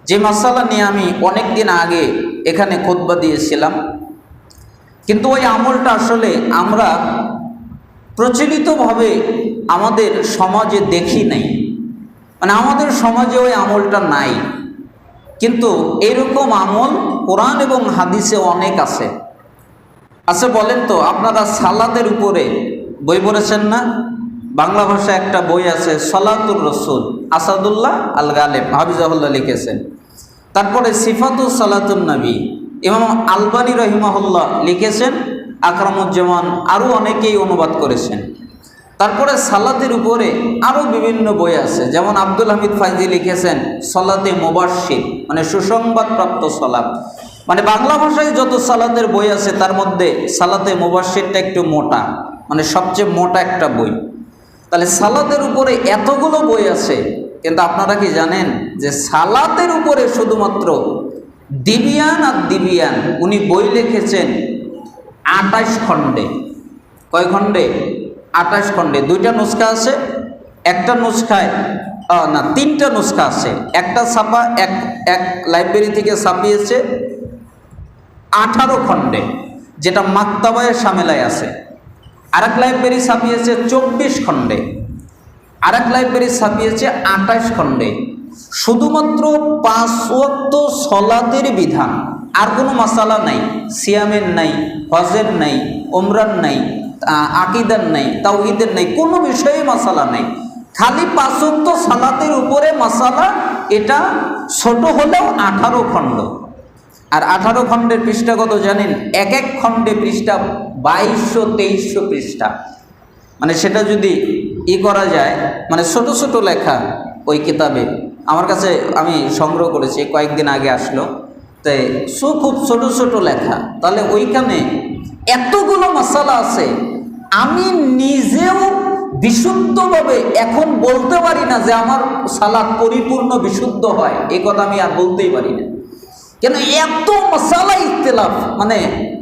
যে মাসালা নিয়ে আমি অনেক দিন আগে এখানে খুতবা দিয়েছিলাম, কিন্তু ওই আমলটা আসলে আমরা প্রচলিতভাবে আমাদের সমাজে দেখি নাই, মানে আমাদের সমাজে ওই আমলটা নাই। কিন্তু এরকম আমল কোরআন এবং হাদিসে অনেক আছে। আচ্ছা বলেন তো, আপনারা সালাতের উপরে বই পড়েছেন না? বাংলা ভাষায় একটা বই আছে সলাতুর রসুল, আসাদুল্লাহ আল গালেব হাফিজাহুল্লাহ লিখেছেন। তারপরে সিফাতুস সালাতুন নবী ইমাম আলবানী রহিমাহুল্লাহ লিখেছেন, আকরামুজ্জামান আরও অনেকেই অনুবাদ করেছেন। তারপরে সালাতের উপরে আরও বিভিন্ন বই আছে, যেমন আব্দুল হামিদ ফাইজি লিখেছেন সলাতে মুবাশশির, মানে সুসংবাদপ্রাপ্ত সালাত। মানে বাংলা ভাষায় যত সালাতের বই আছে তার মধ্যে সালাতে মুবাশশিরটা একটু মোটা, মানে সবচেয়ে মোটা একটা বই। তাহলে সালাতের উপরে এতগুলো বই আছে, কিন্তু আপনারা কি জানেন যে সালাতের উপরে শুধুমাত্র দিবিয়ান আর দিবিয়ান উনি বই লিখেছেন 28 খণ্ডে। কয় খণ্ডে? 28 খণ্ডে। 2টা নুসখা আছে, একটা নুসখায় না 3টা নুসখা আছে। একটা ছাপা এক লাইব্রেরি থেকে ছাপিয়েছে 18 খণ্ডে, যেটা মাকতাবায়ে শামেলায় আছে। আরেক লাইব্রেরি ছাপিয়েছে 24 খণ্ডে, আরেক লাইব্রেরি ছাপিয়েছে 28 খণ্ডে। শুধুমাত্র 5 ওয়াক্ত সলাতের বিধান, আর কোনো মাসালা নাই। সিয়ামের নাই, হজের নাই, উমরার নাই, আকিদার নাই, তাওহীদের নাই, কোনো বিষয়ে মাসালা নাই। খালি 5 ওয়াক্ত সালাতের উপরে মাসালা। এটা ছোট হলেও 18 খণ্ড। আর 18 খণ্ডের পৃষ্ঠা কত জানেন? এক এক খণ্ডে পৃষ্ঠা 2200-2300 পৃষ্ঠা। মানে সেটা যদি করা যায়, মানে ছোট ছোট লেখা ওই কিতাবে আমার কাছে, আমি সংগ্রহ করেছি, কয়েকদিন আগে আসলো, তাই খুব ছোট ছোট লেখা। তাহলে ওইখানে এতগুলো মাসালা আছে, আমি নিজেও বিশুদ্ধভাবে এখন বলতে পারি না যে আমার সালাত পরিপূর্ণ বিশুদ্ধ হয়, এই কথা আমি আর বলতেই পারি না। কেন? এত মাসালা ইখতিলাফ। মানে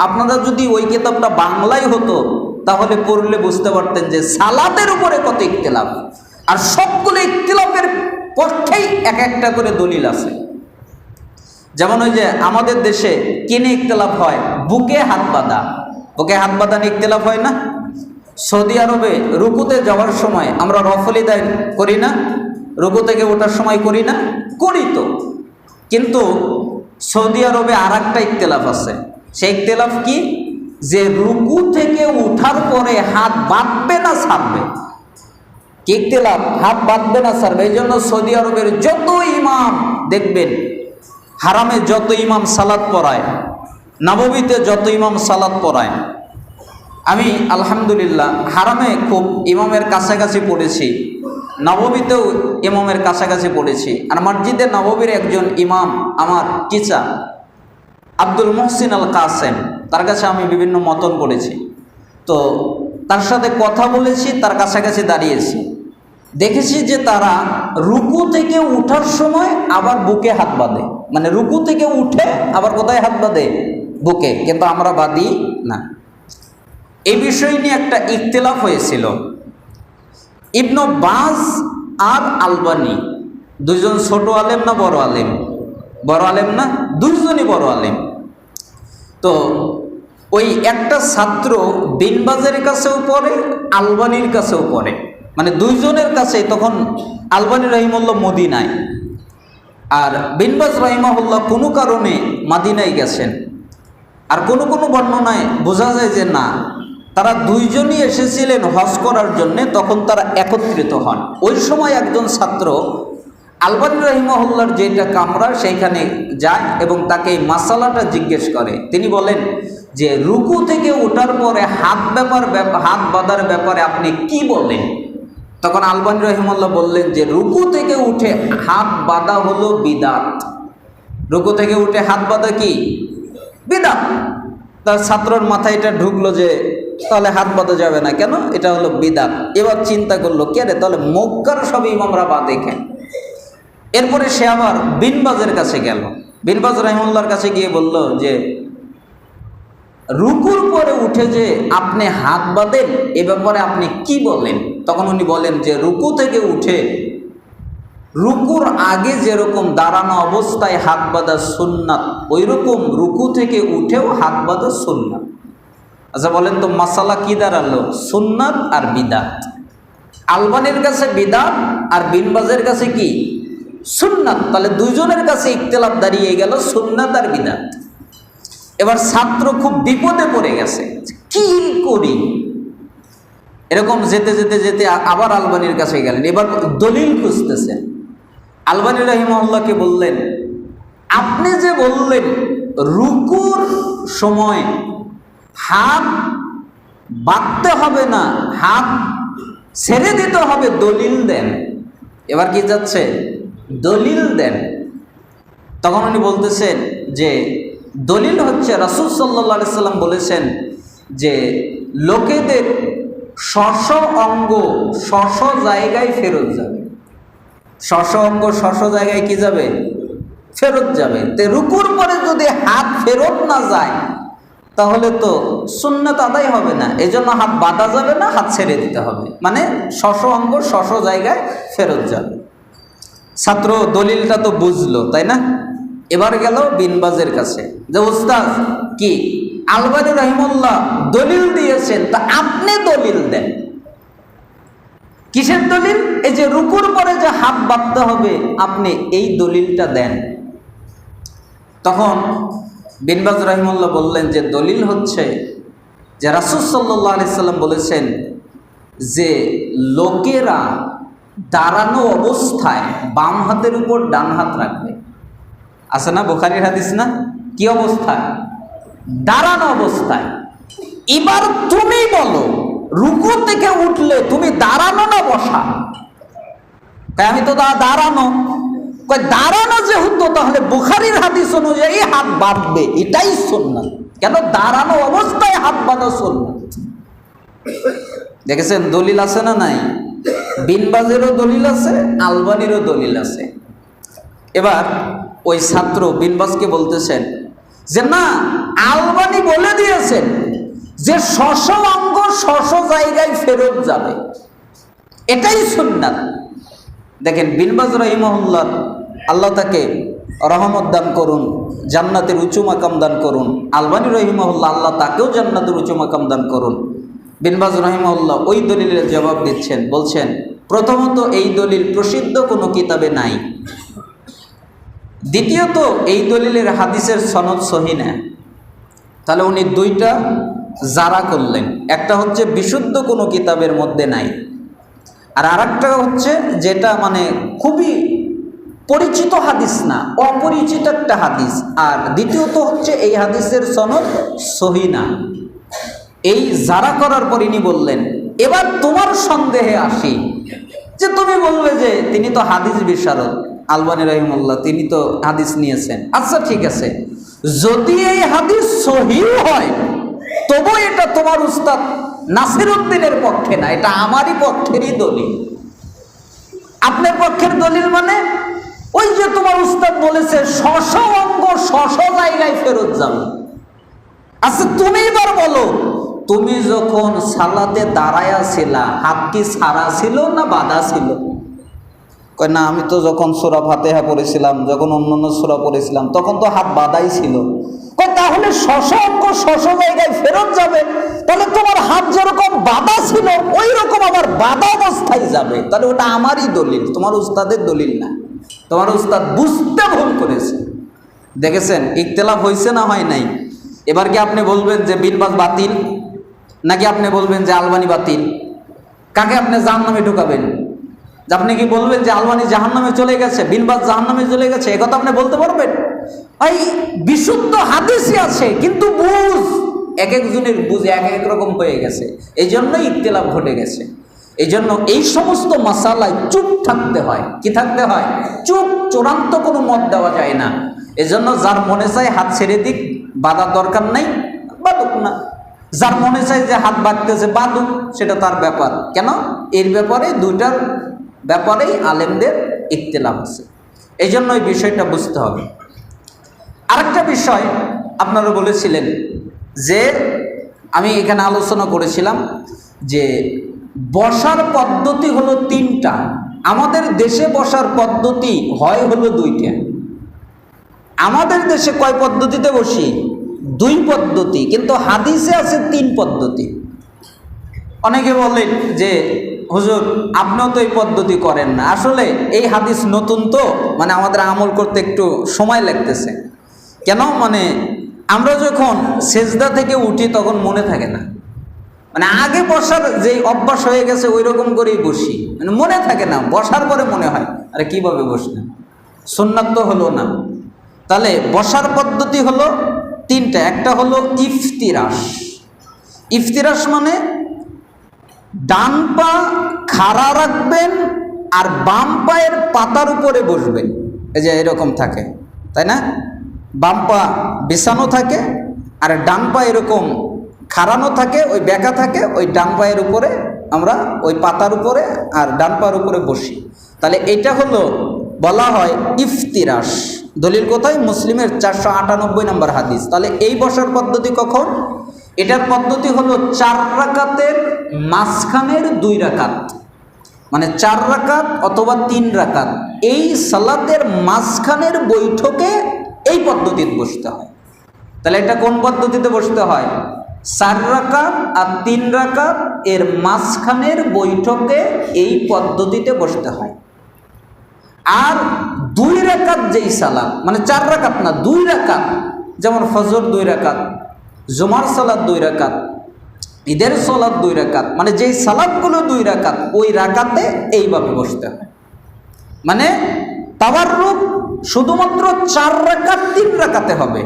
আপনারা যদি ওই কিতাবটা বাংলায় হতো তাহলে পড়লে বুঝতে পারতেন যে সালাতের উপরে কত ইখতিলাফ, আর সবগুলো ইখতিলাফের পক্ষেই এক একটা করে দলিল আছে। যেমন ওই যে আমাদের দেশে কিনে ইখতিলাফ হয়, বুকে হাত বাঁধা। বুকে হাত বাঁধা নিয়ে ইখতিলাফ হয় না? সৌদি আরবে রুকুতে যাওয়ার সময় আমরা রফল ইদায় করি না? রুকু থেকে ওঠার সময় করি না? করি তো। কিন্তু সৌদি আরবে আর একটা ইখতিলাফ আছে। সেই ইখতিলাফ কি? যে রুকু থেকে উঠার পরে হাত বাঁধবে না ছাড়বে। কি ইখতিলাফ? হাত বাঁধবে না ছাড়বে। এই জন্য সৌদি আরবের যত ইমাম দেখবেন, হারামে যত ইমাম সালাত পড়ায়, নববীতে যত ইমাম সালাত পড়ায়, আমি আলহামদুলিল্লাহ হারামে খুব ইমামের কাছাকাছি পড়েছি, নববীতেও ইমামের কাছাকাছি পড়েছি। আর মসজিদে নববীর একজন ইমাম আমার টিচার আব্দুল মুহসিন আল কাসেম, তার কাছে আমি বিভিন্ন মতন পড়েছি। তো তার সাথে কথা বলেছি, তার কাছাকাছি দাঁড়িয়েছি, দেখেছি যে তারা রুকু থেকে উঠার সময় আবার বুকে হাত বাঁধে। মানে রুকু থেকে উঠে আবার কোথায় হাত বাঁধে? বুকে। কিন্তু আমরা বাঁধি না। এই বিষয় নিয়ে একটা ইখতিলাফ হয়েছিল। ইবনে বাজ আর আলবানী দুইজন ছোট আলেম না বড় আলেম? বড় আলেম না? দুইজনই বড় আলেম। তো ওই একটা ছাত্র বিন বাজের কাছেও পড়ে, আলবানীর কাছেও পড়ে, মানে দুইজনের কাছে। তখন আলবানী রহিমাহুল্লাহ মদিনায়, আর বিন বাজ রহিমাহুল্লাহ কোনো কারণে মদিনায় গেছেন। আর কোনো কোনো বর্ণনায় বোঝা যায় যে না, তারা দুইজনই এসেছিলেন হজ করার জন্যে, তখন তারা একত্রিত হন। ওই সময় একজন ছাত্র আলবানী রহিমাহুল্লাহর যেটা কামরা সেইখানে যায় এবং তাকে এই মাসালাটা জিজ্ঞেস করে। তিনি বলেন যে রুকু থেকে ওঠার পরে হাত বাঁধার ব্যাপারে আপনি কি বলেন? তখন আলবানী রহিমাহুল্লাহ বললেন যে রুকু থেকে উঠে হাত বাঁধা হলো বিদাত। রুকু থেকে উঠে হাত বাঁধা কি? বিদাত। তার ছাত্রর মাথায় এটা ঢুকলো যে তাহলে হাত বাঁধা যাবে না কেন? এটা হলো বিদাত। এবার চিন্তা করলো, কে রে, তাহলে মক্কার সব ইমামরা বাঁধে কেন? এরপরে সে আবার বিন বাজের কাছে গেল। বিন বাজ রহিমাহুল্লাহর কাছে গিয়ে বলল যে রুকুর পরে উঠে যে আপনি হাত বাঁধেন, এ ব্যাপারে আপনি কি বলেন? তখন উনি বলেন যে রুকু থেকে উঠে রুকুর আগে যেরকম দাঁড়ানো অবস্থায় হাত বাঁধা সুন্নাত, ওই রকম রুকু থেকে উঠেও হাত বাঁধা সুন্নাত। আচ্ছা বলেন তো মাসালা কি দাঁড়ালো? সুন্নাত আর বিদাত। আলবানির কাছে বিদাত আর বিনবাজের কাছে কি? সুন্নাত। তাহলে দুইজনের কাছে ইখতিলাফ দাঁড়িয়ে গেল সুন্নাত আর বিদাত। এবার ছাত্র খুব বিপদে পড়ে গেছে, কি করি? এরকম যেতে যেতে যেতে আবার আলবানির কাছে গেলেন, এবার দলিল খুঁজতেছেন। আলবানী রাহিমাহুল্লাহকে বললেন, আপনি যে বললেন রুকুর সময় হাত বাঁধতে হবে না, হাত ছেড়ে দিতে হবে, দলিল দেন। এবার কি যাচ্ছে? দলিল দেন। তখন উনি বলতেছেন যে দলিল হচ্ছে রাসূল সাল্লাল্লাহু আলাইহি সাল্লাম বলেছেন যে লোকেদের স্ব অঙ্গ স্ব জায়গায় ফেরত যাবে। স্ব অঙ্গ স্ব জায়গায় কি যাবে? ফেরত যাবে। তে রুকুর পরে যদি হাত ফেরত না যায় তাহলে তো সুন্নাত আদায় হবে না। এজন্য হাত বাঁধা যাবে না, হাত ছেড়ে দিতে হবে, মানে স্ব অঙ্গ স্ব জায়গায় ফেরত যাবে। ছাত্র দলিলটা তো বুঝলো, তাই না? এবার গেল বিনবাজের কাছে যে উস্তাদ কি আলবানী রাহিমাহুল্লাহ দলিল দিয়েছেন, তা আপনি দলিল দেন। কিসের দলিল? এই যে রুকুর পরে যে হাত বাঁধতে হবে, আপনি এই দলিলটা দেন। তখন বিনবাজ রাহিমাহুল্লাহ বললেন যে দলিল হচ্ছে যে রাসূল সাল্লাল্লাহু আলাইহি সাল্লাম বলেছেন যে লোকেরা দাঁড়ানো অবস্থায় বাম হাতের উপর ডান হাত রাখবে। আছে না বুখারীর হাদিস না? কি অবস্থায়? দাঁড়ানো অবস্থায়। এবার তুমি বলো রুকু থেকে উঠলে তুমি দাঁড়ানো না বসা? তাই আমি তো দাঁড়ানো। দাঁড়ানো যেহেতু, তাহলে বুখারীর হাদিস অনুযায়ী হাত বাঁধবে, এটাই সুন্নাত। কেন? দাঁড়ানো অবস্থায় হাত বাঁধা সুন্নাত। দেখেছেন দলিল আছে না নাই? বিনবাজেরও দলিল আছে, আলবানিরও দলিল আছে। এবার ওই ছাত্র বিনবাজকে বলতেছেন যে না, আলবানি বলে দিয়েছেন যে স্ব অঙ্গ স্ব জায়গায় ফেরত যাবে, এটাই সুন্নাত। দেখেন বিনবাজ রাহিমাহুল্লাহ, আল্লাহ তাকে রহমত দান করুন, জান্নাতের উঁচু মাকাম দান করুন। আলবানী রাহিমাহুল্লাহ, আল্লাহ তাকেও জান্নাতের উঁচু মাকাম দান করুন। বিনবাজ রাহিমাহুল্লাহ ওই দলিলের জবাব দিচ্ছেন, বলছেন প্রথমত এই দলিল প্রসিদ্ধ কোনো কিতাবে নাই। দ্বিতীয়ত এই দলিলের হাদিসের সনদ সহিহ না। তাহলে উনি দুইটা জারা করলেন, একটা হচ্ছে বিশুদ্ধ কোনো কিতাবের মধ্যে নাই, আর আরেকটা হচ্ছে যেটা মানে খুবই পরিচিত হাদিস না, অপরিচিত একটা হাদিস। আর দ্বিতীয়ত হচ্ছে এই হাদিসের সনদ সহিহ না। এই জারা করার পর ইনি বললেন, এবার তোমার সন্দেহে আসি যে তুমি বলবে যে তিনি তো হাদিস বিশারদ, আলবানী রাহিমাহুল্লাহ তিনি তো হাদিস নিয়েছেন। আচ্ছা ঠিক আছে, যদি এই হাদিস সহিহ হয় তবু এটা তোমার উস্তাদ নাসিরউদ্দিনের পক্ষে না, এটা আমারই পক্ষেরই দলিল। আপনার পক্ষের দলিল মানে ওই যে তোমার উস্তাদ বলেছে স্ব অঙ্গ স্ব জায়গায় ফেরত যাবে। আচ্ছা তুমি এবার বলো, তুমি যখন সালাতে দাঁড়ায়া ছিলা হাত কি ছাড়া ছিল না বাঁধা ছিল? কয় না, আমি তো যখন সূরা ফাতিহা পড়েছিলাম, যখন অন্যান্য সূরা পড়েছিলাম তখন তো হাত বাঁধাই ছিল। কয় তাহলে স্ব অঙ্গ স্ব জায়গায় ফেরত যাবে, তাহলে তোমার হাত যেরকম বাঁধা ছিল ওই রকম আবার বাঁধা অবস্থায় যাবে। তাহলে ওটা আমারই দলিল, তোমার উস্তাদের দলিল না। তোমার উস্তাদ বুঝতে ভুল করেছে। দেখেছেন ইখতিলাফ হয়েছে না হয় নাই? এবার কি আপনি বলবেন যে বিনবাজ বাতিল, নাকি আপনি বলবেন যে আলবানী বাতিল? কাকে আপনি জাহান্নামে ঢুকাবেন? আপনি কি বলবেন যে আলবানী জাহান্নামে চলে গেছে, বিনবাজ জাহান্নামে চলে গেছে? এ কথা আপনি বলতে পারবেন? এই বিশুদ্ধ হাদিসই আছে, কিন্তু বুঝ এক একজনের বুঝ এক এক রকম হয়ে গেছে, এই জন্যই ইখতিলাফ ঘটে গেছে। এই জন্য এই সমস্ত মাসালায় চুপ থাকতে হয়। কি থাকতে হয়? চুপ, চূড়ান্ত কোনো মত দেওয়া যায় না। এজন্য যার মনে চায় হাত ছেড়ে দিক, বাঁধার দরকার নাই, বাঁধুক না। যার মনে চায় যে হাত বাঁধতেছে বাঁধুক, সেটা তার ব্যাপার। কেন? এর ব্যাপারে দুইটার ব্যাপারেই আলেমদের ইখতিলাফ আছে। এই জন্য এই বিষয়টা বুঝতে হবে। আরেকটা বিষয় আপনারা বলেছিলেন যে আমি এখানে আলোচনা করেছিলাম যে বসার পদ্ধতি হলো তিনটা, আমাদের দেশে বসার পদ্ধতি হয় হলো দুইটা। আমাদের দেশে কয় পদ্ধতিতে বসি? দুই পদ্ধতি, কিন্তু হাদিসে আছে তিন পদ্ধতি। অনেকে বলেন যে হুজুর আপনিও তো এই পদ্ধতি করেন না। আসলে এই হাদিস নতুন তো, মানে আমাদের আমল করতে একটু সময় লাগতেছে। কেন? মানে আমরা যখন সেজদা থেকে উঠি তখন মনে থাকে না, মানে আগে বসার যে অভ্যাস হয়ে গেছে ওই রকম করেই বসি, মানে মনে থাকে না। বসার পরে মনে হয় আরে কিভাবে বসলেন, সুন্নাত তো হলো না। তাহলে বসার পদ্ধতি হলো তিনটা। একটা হলো ইফতিরাশ। ইফতিরাশ মানে ডান পা খাড়া রাখবেন আর বাম পায়ের পাতার উপরে বসবেন। এই যে এরকম থাকে, তাই না? বাম পা বিছানো থাকে আর ডান পা এরকম খাড়ানো থাকে, ওই বেঁকা থাকে, ওই ডান পায়ের উপরে আমরা ওই পাতার উপরে আর ডান পায়ের উপরে বসি। তাহলে এটা হলো বলা হয় ইফতিরাশ। দলিল কোথায়? মুসলিমের 498 নম্বর হাদিস। তাহলে এই বসার পদ্ধতি কখন? এটার পদ্ধতি হলো 4 রাকাতের মাঝখানের 2 রাকাত, মানে 4 রাকাত অথবা 3 রাকাত, এই সালাতের মাঝখানের বৈঠকে এই পদ্ধতিতে বসতে হয়। তাহলে এটা কোন পদ্ধতিতে বসতে হয়? 4 রাকাত আর 3 রাকাত এর মাঝখানের বৈঠকে এই পদ্ধতিতে বসতে হয়। আর 2 রাকাত যেই সালাত, মানে 4 রাকাত না, 2 রাকাত, যেমন ফজর 2 রাকাত, জুমার সালাত 2 রাকাত, ঈদের সালাত 2 রাকাত, মানে যেই সালাতগুলো 2 রাকাত ওই রাকাতে এইভাবে বসতে হয়। মানে তাওয়াররুক শুধুমাত্র 4 রাকাত 3 রাকাতে হবে,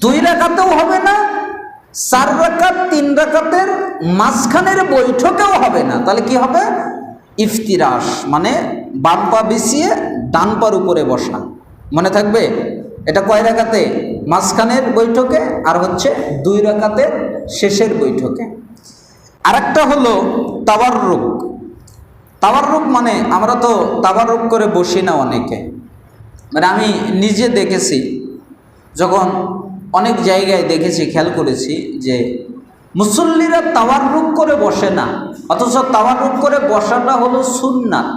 2 রাকাতেও হবে না, 4 রাকাত 3 রাকাতের মাঝখানের বৈঠকেও হবে না। তাহলে কি হবে? ইফতিরাশ, মানে বাম পা বিছিয়ে ডান পার উপরে বসা। মনে থাকবে? এটা কয় রাকাতে? মাঝখানের বৈঠকে, আর হচ্ছে 2 রাকাতের শেষের বৈঠকে। আরেকটা হলো তাওয়াররুক। তাওয়াররুক মানে আমরা তো তাওয়াররুক করে বসি না অনেকে, মানে আমি নিজে দেখেছি, যখন অনেক জায়গায় দেখেছি, খেয়াল করেছি যে মুসল্লিরা তাওয়াররুক করে বসে না, অথচ তাওয়াররুক করে বসাটা হলো সুন্নাত।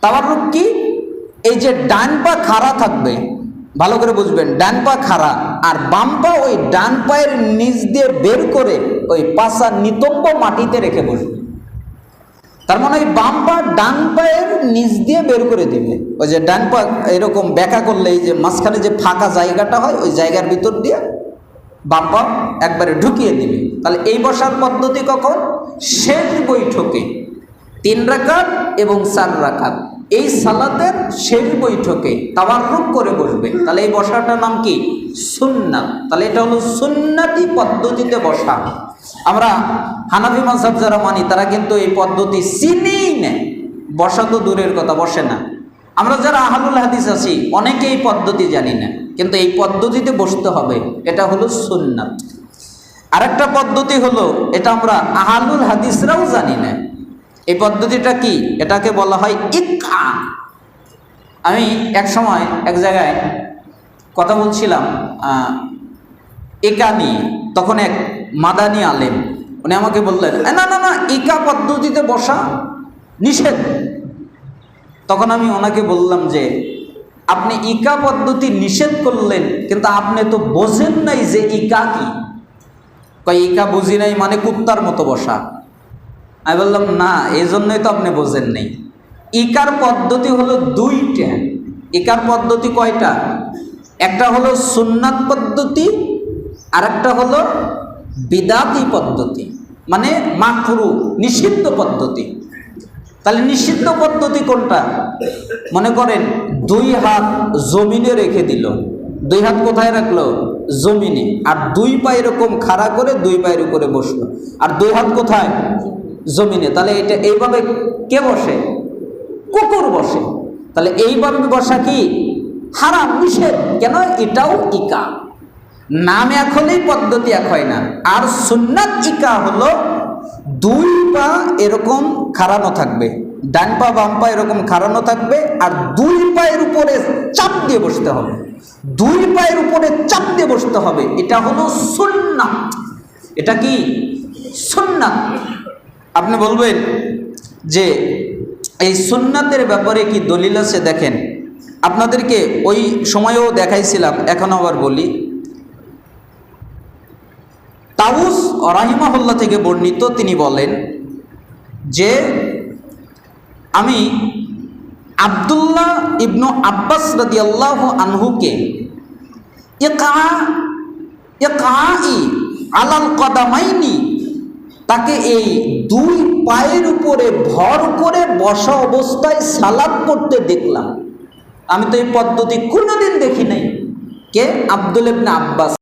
তাওয়াররুক কি? এই যে ডান পা খাড়া থাকবে, ভালো করে বুঝবেন, ডান পা খাড়া আর বাম পা ওই ডান পায়ের নিচ দিয়ে বের করে ওই পাশা নিতম্ব মাটিতে রেখে বসবে। তার মানে ওই বাম পা ডান পায়ের নিচ দিয়ে বের করে দিবে। ওই যে ডান পা এরকম ব্যাকা করলে এই যে মাঝখানে যে ফাঁকা জায়গাটা হয় ওই জায়গার ভিতর দিয়ে বাম পা একবারে ঢুকিয়ে দিবে। তাহলে এই বসার পদ্ধতি কখন? শেষ বৈঠকে 3 রাকাত এবং 4 রাকাত এই সালাতের শেষ বৈঠকে তাওয়াররুক করে বসবে। তাহলে এই বসাটার নাম কি? সুন্নাত। তাহলে এটা হলো সুন্নাতি পদ্ধতিতে বসা। আমরা হানাফি মাযহাব যারা মানি তারা কিন্তু এই পদ্ধতি চিনেই না, বসা তো দূরের কথা, বসে না। আমরা যারা আহলুল হাদিস আছি অনেকে এই পদ্ধতি জানি না, কিন্তু এই পদ্ধতিতে বসতে হবে, এটা হলো সুন্নাত। আরেকটা পদ্ধতি হলো, এটা আমরা আহলুল হাদিসরাও জানি না, এই পদ্ধতিটা কি? এটাকে বলা হয় ইকা। আমি এক সময় এক জায়গায় কথা বলছিলাম ইকা নিয়ে, তখন এক মাদানী আলেম উনি আমাকে বললেন না না না ইকা পদ্ধতিতে বসা নিষেধ। তখন আমি ওনাকে বললাম যে আপনি ইকা পদ্ধতি নিষেধ করলেন, কিন্তু আপনি তো বোঝেন নাই যে ইকা কি। কই ইকা বুঝি নাই মানে কুত্তার মতো বসা। আমি বললাম না, এই জন্যই তো আপনি বোঝেন নাই। ইকার পদ্ধতি হলো 2টা। ইকার পদ্ধতি কয়টা? একটা হলো সুন্নাত পদ্ধতি, আর একটা হলো বিদাতি পদ্ধতি, মানে মাকরু, নিষিদ্ধ পদ্ধতি। তাহলে নিষিদ্ধ পদ্ধতি কোনটা? মনে করেন 2 হাত জমিনে রেখে দিল, 2 হাত কোথায় রাখলো? জমিনে, আর 2 পা এরকম খাড়া করে 2 পায়ের উপরে বসলো, আর 2 হাত কোথায়? জমিনে। তাহলে এটা এইভাবে কে বসে? কুকুর বসে। তাহলে এইভাবে বসা কি? হারাম, নিষেধ। কেন? এটাও ইকা, নাম এক হলেই পদ্ধতি এক হয় না। আর সুন্নাত ইকা হলো 2 পা এরকম খাড়ানো থাকবে, ডান পা বাম পা এরকম খাড়ানো থাকবে, আর 2 পায়ের উপরে চাপ দিয়ে বসতে হবে, 2 পায়ের উপরে চাপ দিয়ে বসতে হবে। এটা হলো সুন্নাত। এটা কি? সুন্নাত। আপনি বলবেন যে এই সুন্নাতের ব্যাপারে কি দলিল আছে দেখেন, আপনাদেরকে ওই সময়েও দেখাইছিলাম, এখন আবার বলি। তাউস রাহিমাহুল্লাহ থেকে বর্ণিত, তিনি বলেন যে আমি আব্দুল্লাহ ইবনু আব্বাস রাদিয়াল্লাহু আনহুকে ইকাই আলাল কদামাইনি, তাকে এই দুই পায়ের উপরে ভর করে বসা অবস্থায় সালাত করতে দেখলাম। আমি তো এই পদ্ধতি কোনোদিন দেখি নাই। কে? আব্দুল্লাহ ইবনে আব্বাস।